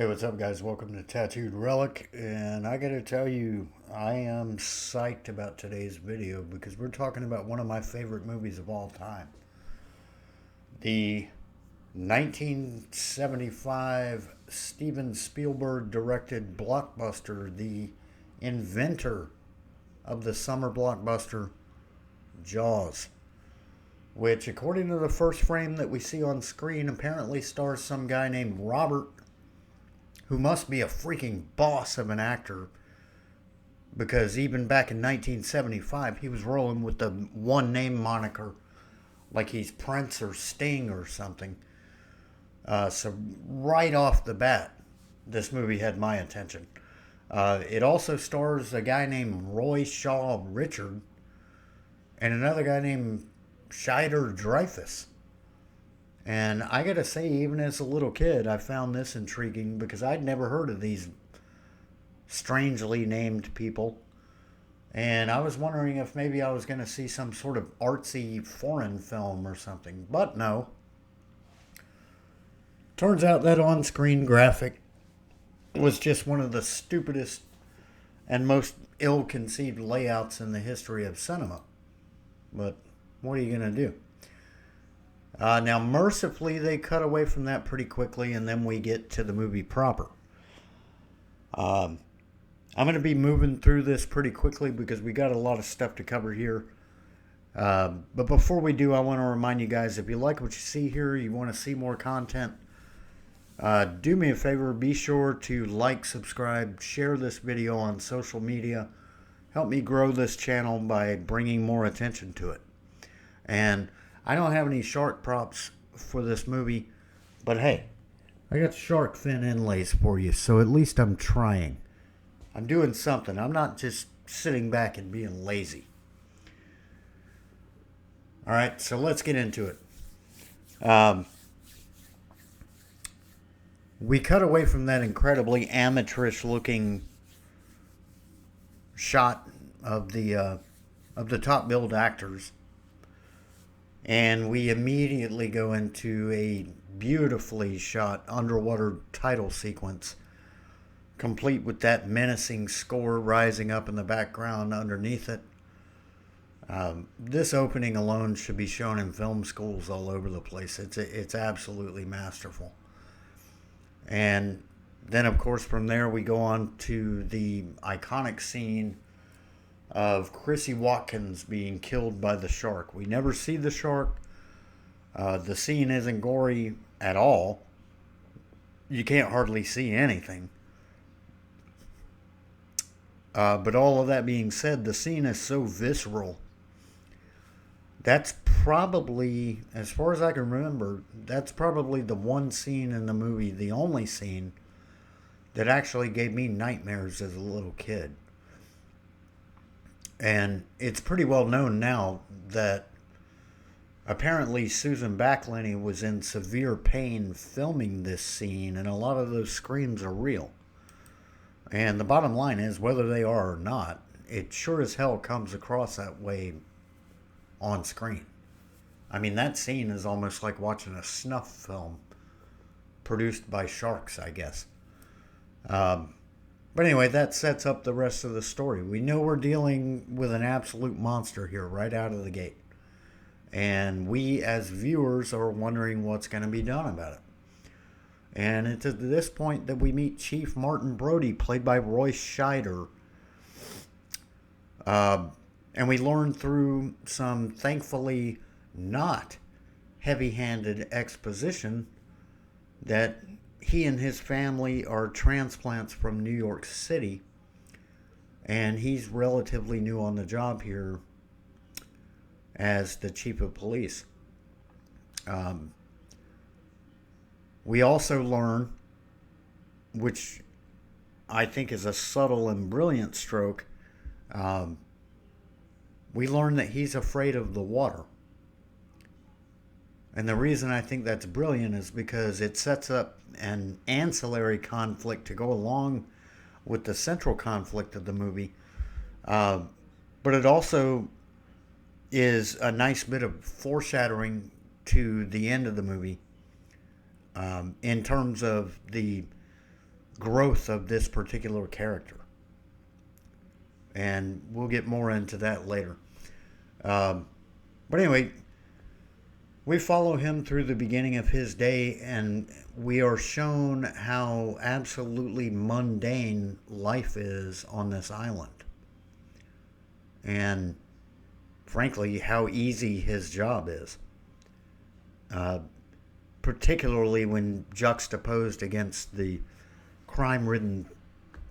Hey, what's up, guys? Welcome to Tattooed Relic. And I gotta tell you, I am psyched about today's video because we're talking about one of my favorite movies of all time. The 1975 Steven Spielberg directed blockbuster, the inventor of the summer blockbuster, Jaws. Which, according to the first frame that we see on screen, apparently stars some guy named Robert, who must be a freaking boss of an actor, because even back in 1975 he was rolling with the one name moniker like he's Prince or Sting or something. So right off the bat, this movie had my attention. It also stars a guy named Roy Shaw Richard and another guy named Scheider Dreyfus. And I gotta say, even as a little kid, I found this intriguing because I'd never heard of these strangely named people. And I was wondering if maybe I was gonna see some sort of artsy foreign film or something. But no. Turns out that on screen graphic was just one of the stupidest and most ill conceived layouts in the history of cinema. But what are you gonna do? Now, mercifully, they cut away from that pretty quickly, and then we get to the movie proper. I'm going to be moving through this pretty quickly because we got a lot of stuff to cover here. But before we do, I want to remind you guys, if you like what you see here, you want to see more content, do me a favor, be sure to like, subscribe, share this video on social media. Help me grow this channel by bringing more attention to it. And I don't have any shark props for this movie, but hey, I got shark fin inlays for you, so at least I'm trying. I'm doing something. I'm not just sitting back and being lazy. Alright, so let's get into it. We cut away from that incredibly amateurish looking shot of the top billed actors. And we immediately go into a beautifully shot underwater title sequence, complete with that menacing score rising up in the background underneath it. This opening alone should be shown in film schools all over the place. It's absolutely masterful. And then, of course, from there we go on to the iconic scene of Chrissy Watkins being killed by the shark. We never see the shark. The scene isn't gory at all. You can't hardly see anything. But all of that being said, the scene is so visceral. That's probably, as far as I can remember, that's probably the one scene in the movie, the only scene, that actually gave me nightmares as a little kid. And it's pretty well known now that apparently Susan Backlinie was in severe pain filming this scene, and a lot of those screams are real. And the bottom line is, whether they are or not, it sure as hell comes across that way on screen. I mean, that scene is almost like watching a snuff film produced by sharks, I guess. But anyway, that sets up the rest of the story. We know we're dealing with an absolute monster here right out of the gate. And we, as viewers, are wondering what's going to be done about it. And it's at this point that we meet Chief Martin Brody, played by Roy Scheider. And we learn through some, thankfully, not heavy-handed exposition that he and his family are transplants from New York City, and he's relatively new on the job here as the chief of police. We also learn, which I think is a subtle and brilliant stroke, we learn that he's afraid of the water. And the reason I think that's brilliant is because it sets up an ancillary conflict to go along with the central conflict of the movie. But it also is a nice bit of foreshadowing to the end of the movie, in terms of the growth of this particular character. And we'll get more into that later. But anyway, we follow him through the beginning of his day, and we are shown how absolutely mundane life is on this island. And frankly, how easy his job is. Particularly when juxtaposed against the crime-ridden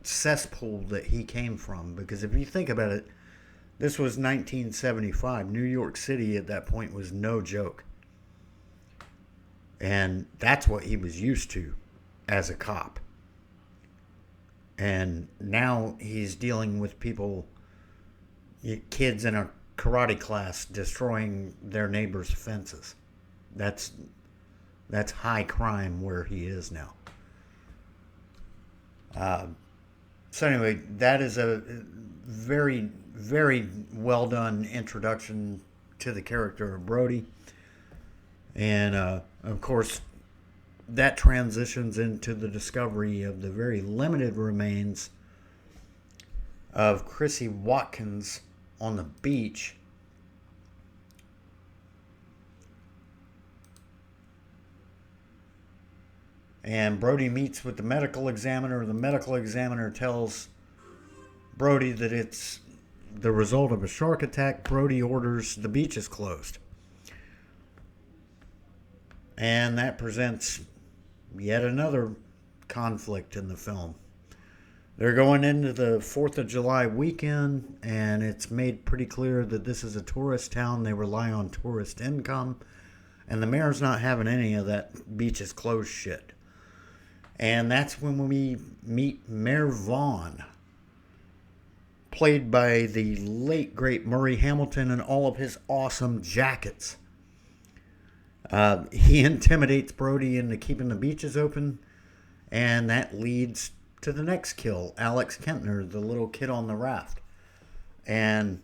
cesspool that he came from. Because if you think about it, this was 1975. New York City at that point was no joke. And that's what he was used to as a cop. And now he's dealing with people, kids in a karate class destroying their neighbors' fences. That's high crime where he is now. So anyway, that is a very, very well done introduction to the character of Brody. And of course, that transitions into the discovery of the very limited remains of Chrissy Watkins on the beach. And Brody meets with the medical examiner. The medical examiner tells Brody that it's the result of a shark attack. Brody orders the beaches closed. And that presents yet another conflict in the film. They're going into the 4th of July weekend, and it's made pretty clear that this is a tourist town. They rely on tourist income, and the mayor's not having any of that beaches closed shit. And that's when we meet Mayor Vaughn, played by the late, great Murray Hamilton in all of his awesome jackets. He intimidates Brody into keeping the beaches open, and that leads to the next kill, Alex Kentner, the little kid on the raft. And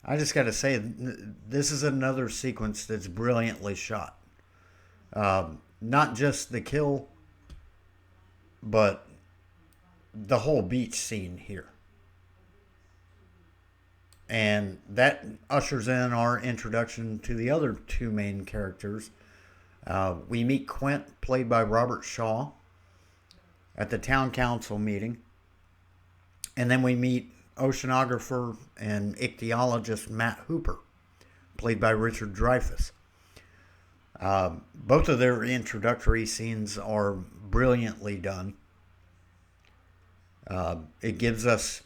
I just got to say, this is another sequence that's brilliantly shot. Not just the kill, but the whole beach scene here. And that ushers in our introduction to the other two main characters. We meet Quint, played by Robert Shaw, at the town council meeting. And then we meet oceanographer and ichthyologist Matt Hooper, played by Richard Dreyfuss. Both of their introductory scenes are brilliantly done. It gives us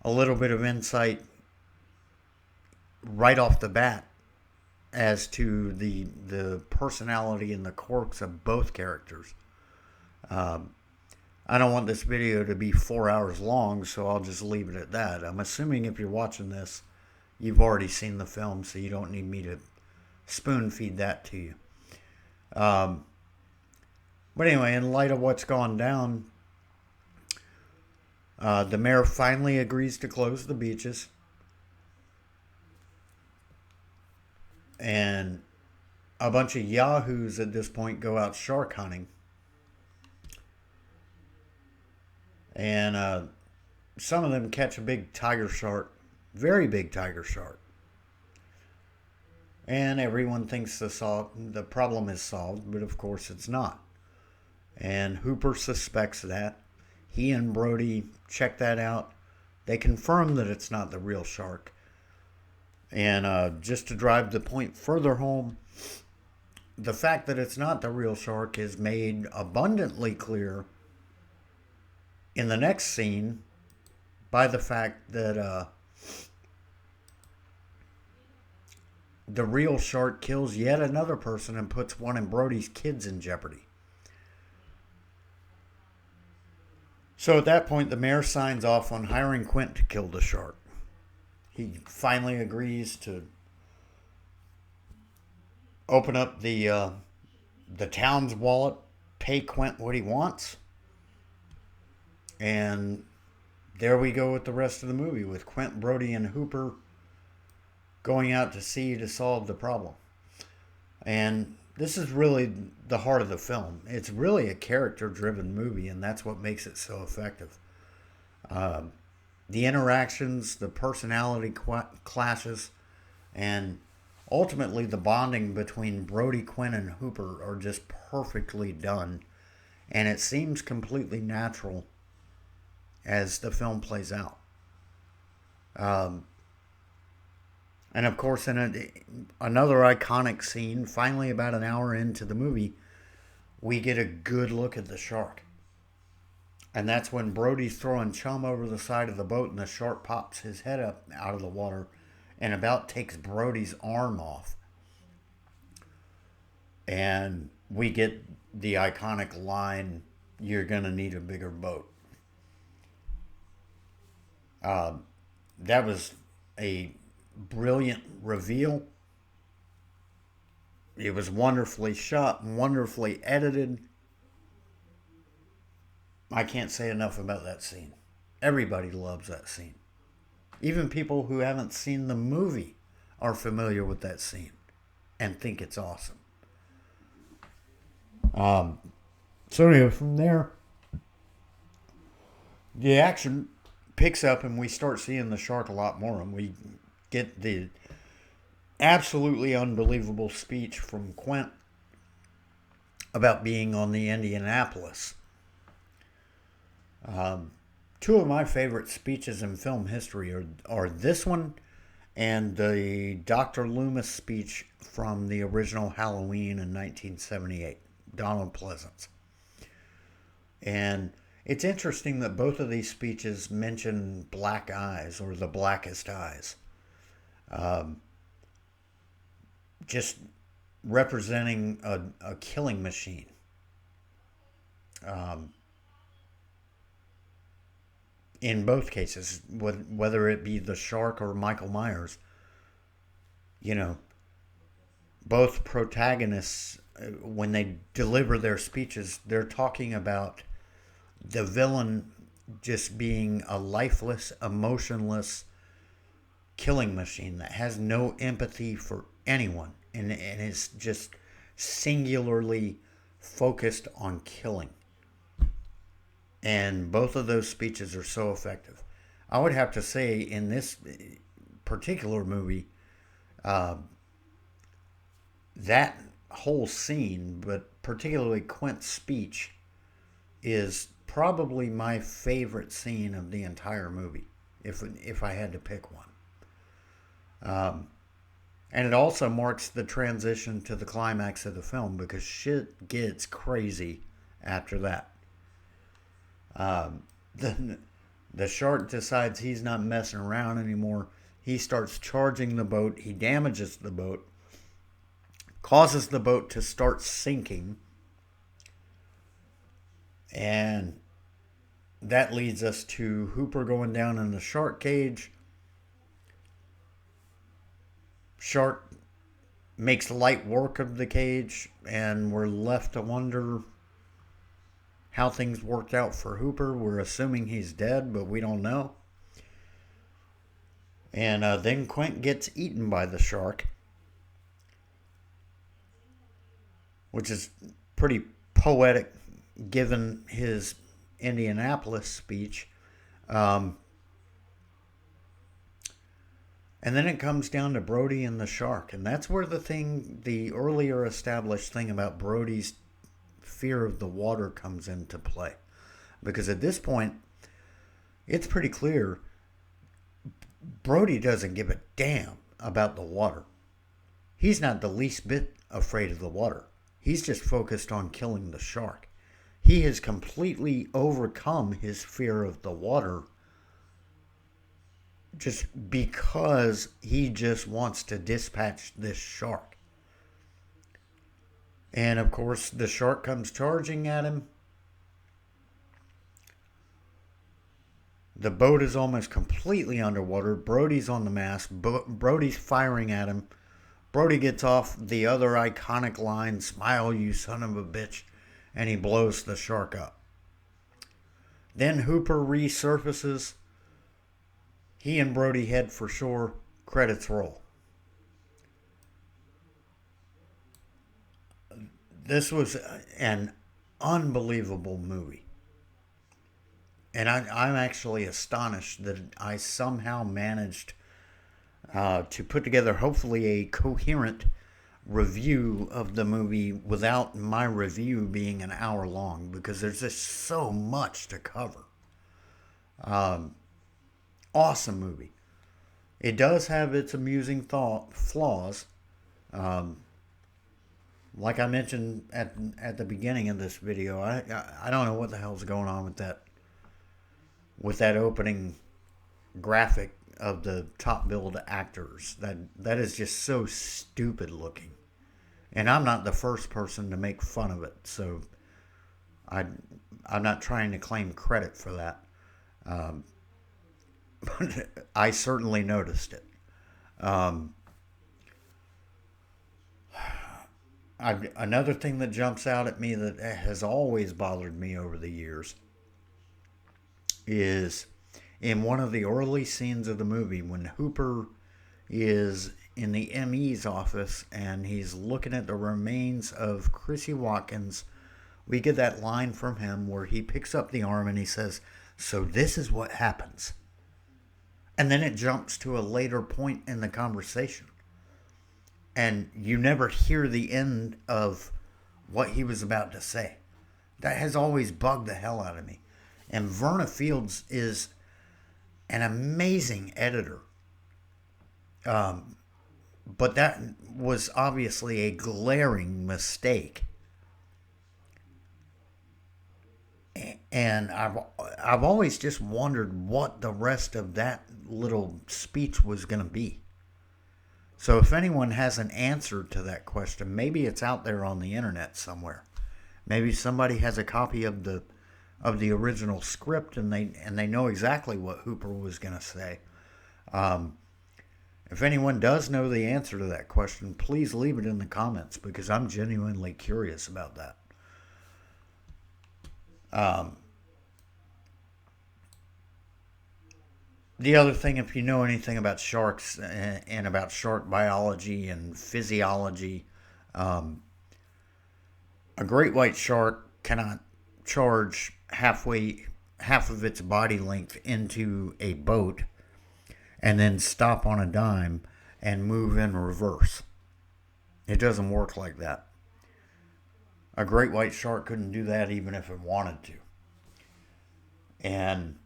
a little bit of insight right off the bat as to the personality and the quirks of both characters. I don't want this video to be 4 hours long, so I'll just leave it at that. I'm assuming if you're watching this, you've already seen the film, so you don't need me to spoon feed that to you. But anyway, in light of what's gone down, the mayor finally agrees to close the beaches. And a bunch of yahoos at this point go out shark hunting. And some of them catch a big tiger shark, very big tiger shark. And everyone thinks the problem is solved, but of course it's not. And Hooper suspects that. He and Brody check that out. They confirm that it's not the real shark. And just to drive the point further home, the fact that it's not the real shark is made abundantly clear in the next scene by the fact that the real shark kills yet another person and puts one of Brody's kids in jeopardy. So at that point, the mayor signs off on hiring Quint to kill the shark. He finally agrees to open up the town's wallet, pay Quint what he wants. And there we go with the rest of the movie, with Quint, Brody, and Hooper going out to sea to solve the problem. And this is really the heart of the film. It's really a character-driven movie, and that's what makes it so effective. Um, the interactions, the personality clashes, and ultimately the bonding between Brody, Quinn, and Hooper are just perfectly done, and it seems completely natural as the film plays out. Um, and of course, in another iconic scene, finally about an hour into the movie, we get a good look at the shark. And that's when Brody's throwing chum over the side of the boat and the shark pops his head up out of the water and about takes Brody's arm off. And we get the iconic line, "You're going to need a bigger boat." Uh, that was a brilliant reveal. It was wonderfully shot, wonderfully edited. I can't say enough about that scene. Everybody loves that scene. Even people who haven't seen the movie are familiar with that scene and think it's awesome. So anyway, from there, the action picks up and we start seeing the shark a lot more, and we get the absolutely unbelievable speech from Quint about being on the Indianapolis. Two of my favorite speeches in film history are this one and the Dr. Loomis speech from the original Halloween in 1978, Donald Pleasence. And it's interesting that both of these speeches mention black eyes or the blackest eyes. Just representing a killing machine. In both cases, whether it be the shark or Michael Myers, both protagonists, when they deliver their speeches, they're talking about the villain just being a lifeless, emotionless killing machine that has no empathy for anyone and is just singularly focused on killing. And both of those speeches are so effective. I would have to say in this particular movie, that whole scene, but particularly Quint's speech, is probably my favorite scene of the entire movie, if I had to pick one. And it also marks the transition to the climax of the film because shit gets crazy after that. The shark decides he's not messing around anymore. He starts charging the boat. He damages the boat, causes the boat to start sinking, and that leads us to Hooper going down in the shark cage. Shark makes light work of the cage, and we're left to wonder how things worked out for Hooper. We're assuming he's dead, but we don't know. And then Quint gets eaten by the shark, which is pretty poetic given his Indianapolis speech. And then it comes down to Brody and the shark. And that's where the earlier established thing about Brody's fear of the water comes into play. Because at this point, it's pretty clear Brody doesn't give a damn about the water. He's not the least bit afraid of the water. He's just focused on killing the shark. He has completely overcome his fear of the water just because he just wants to dispatch this shark. And of course, the shark comes charging at him. The boat is almost completely underwater. Brody's on the mast. Brody's firing at him. Brody gets off the other iconic line, "Smile, you son of a bitch," and he blows the shark up. Then Hooper resurfaces. He and Brody head for shore. Credits roll. this was an unbelievable movie. And I'm actually astonished that I somehow managed to put together, hopefully, a coherent review of the movie without my review being an hour long, because there's just so much to cover. Awesome movie. It does have its amusing flaws. Like I mentioned at the beginning of this video, I don't know what the hell's going on with that opening graphic of the top billed actors. That is just so stupid looking. And I'm not the first person to make fun of it, so I'm not trying to claim credit for that. But I certainly noticed it. Another thing that jumps out at me that has always bothered me over the years is in one of the early scenes of the movie when Hooper is in the ME's office and he's looking at the remains of Chrissy Watkins. We get that line from him where he picks up the arm and he says, "So this is what happens." And then it jumps to a later point in the conversation. And you never hear the end of what he was about to say. That has always bugged the hell out of me. And Verna Fields is an amazing editor. But that was obviously a glaring mistake. And I've always just wondered what the rest of that little speech was going to be. So if anyone has an answer to that question, maybe it's out there on the internet somewhere. Maybe somebody has a copy of the original script and they know exactly what Hooper was going to say. If anyone does know the answer to that question, please leave it in the comments because I'm genuinely curious about that. The other thing, if you know anything about sharks and about shark biology and physiology, a great white shark cannot charge half of its body length into a boat and then stop on a dime and move in reverse. It doesn't work like that. A great white shark couldn't do that even if it wanted to. And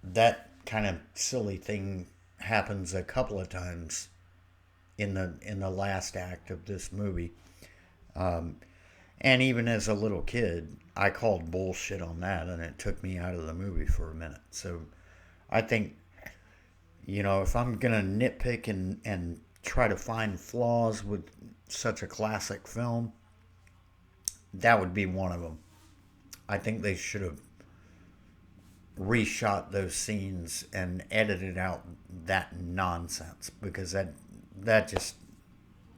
that kind of silly thing happens a couple of times in the last act of this movie. And even as a little kid, I called bullshit on that, and it took me out of the movie for a minute. So I think, if I'm going to nitpick and try to find flaws with such a classic film, that would be one of them. I think they should have reshot those scenes and edited out that nonsense because that just,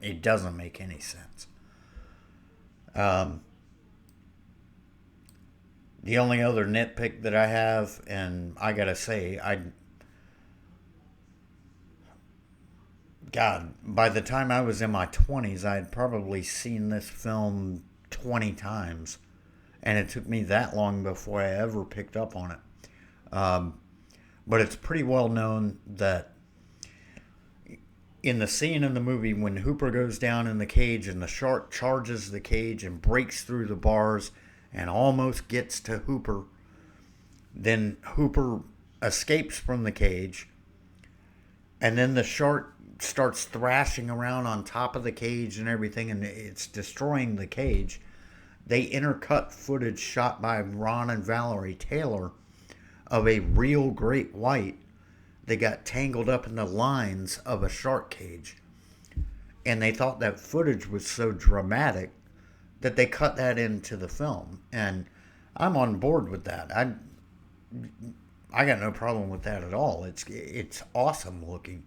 it doesn't make any sense. The only other nitpick that I have, and I gotta say, by the time I was in my 20s, I had probably seen this film 20 times, and it took me that long before I ever picked up on it. But it's pretty well known that in the scene in the movie when Hooper goes down in the cage and the shark charges the cage and breaks through the bars and almost gets to Hooper, then Hooper escapes from the cage, and then the shark starts thrashing around on top of the cage and everything, and it's destroying the cage. They intercut footage shot by Ron and Valerie Taylor of a real great white that got tangled up in the lines of a shark cage. And they thought that footage was so dramatic that they cut that into the film. And I'm on board with that. I got no problem with that at all. It's awesome looking.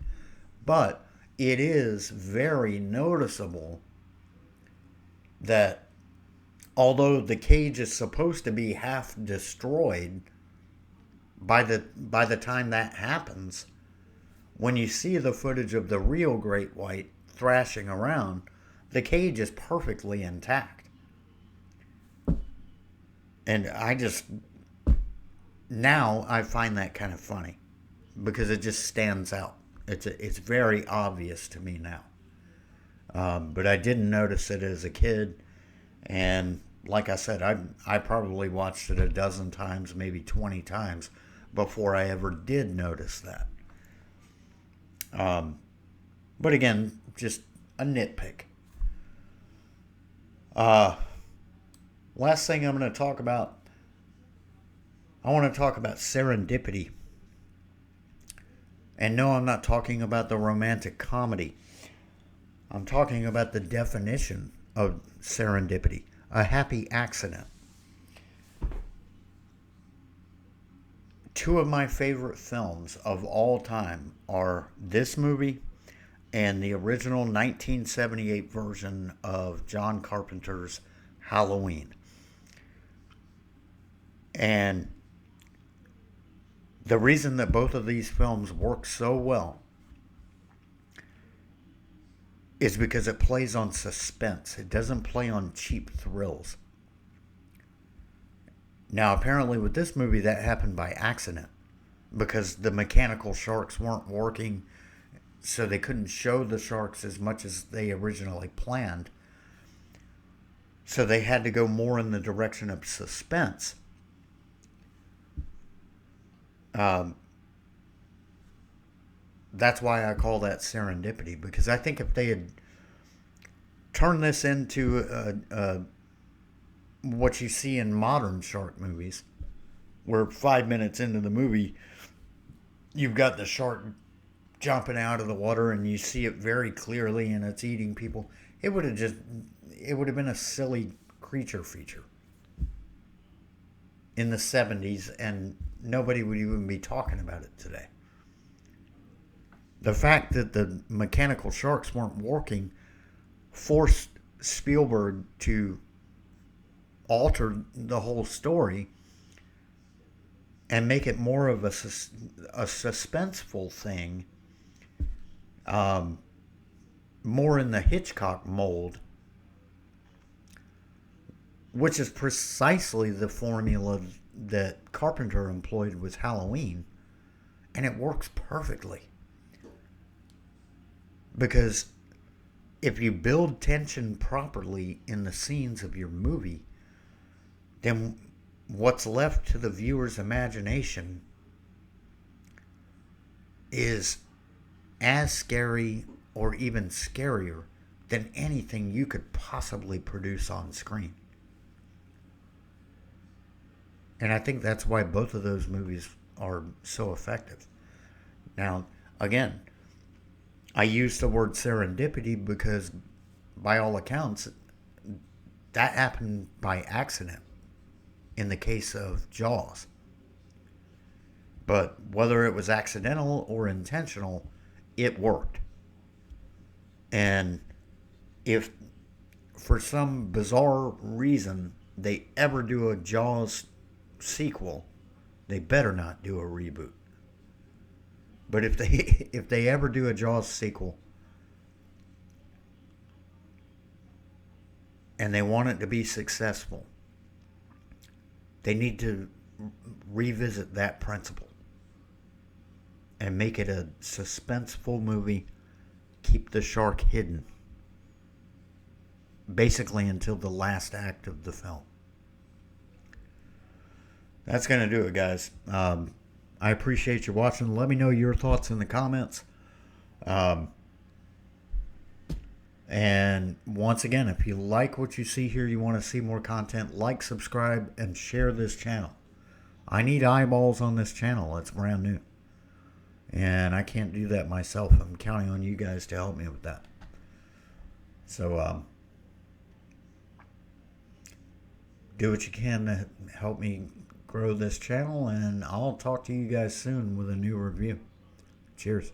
But it is very noticeable that although the cage is supposed to be half destroyed by the time that happens, when you see the footage of the real great white thrashing around, the cage is perfectly intact. And now I find that kind of funny because it just stands out. It's very obvious to me now. But I didn't notice it as a kid. And like I said, I probably watched it a dozen times, maybe 20 times before I ever did notice that. But again, just a nitpick. Last thing I'm going to talk about, I want to talk about serendipity. And no, I'm not talking about the romantic comedy. I'm talking about the definition of serendipity, a happy accident. Two of my favorite films of all time are this movie and the original 1978 version of John Carpenter's Halloween. And the reason that both of these films work so well is because it plays on suspense. It doesn't play on cheap thrills. Now, apparently with this movie, that happened by accident because the mechanical sharks weren't working, so they couldn't show the sharks as much as they originally planned. So they had to go more in the direction of suspense. That's why I call that serendipity, because I think if they had turned this into what you see in modern shark movies, where 5 minutes into the movie, you've got the shark jumping out of the water and you see it very clearly and it's eating people, it would have been a silly creature feature in the 70s, and nobody would even be talking about it today. The fact that the mechanical sharks weren't working forced Spielberg to alter the whole story and make it more of a suspenseful thing, more in the Hitchcock mold, which is precisely the formula that Carpenter employed with Halloween, and it works perfectly. Because if you build tension properly in the scenes of your movie, then what's left to the viewer's imagination is as scary or even scarier than anything you could possibly produce on screen. And I think that's why both of those movies are so effective. Now, again, I use the word serendipity because, by all accounts, that happened by accident in the case of Jaws. But whether it was accidental or intentional, it worked. And if for some bizarre reason they ever do a Jaws sequel, they better not do a reboot. But if they ever do a Jaws sequel and they want it to be successful, they need to revisit that principle and make it a suspenseful movie. Keep the shark hidden, basically until the last act of the film. That's going to do it, guys. I appreciate you watching. Let me know your thoughts in the comments. And once again, if you like what you see here, you want to see more content, like, subscribe, and share this channel. I need eyeballs on this channel. It's brand new. And I can't do that myself. I'm counting on you guys to help me with that. So, do what you can to help me grow this channel, and I'll talk to you guys soon with a new review. Cheers.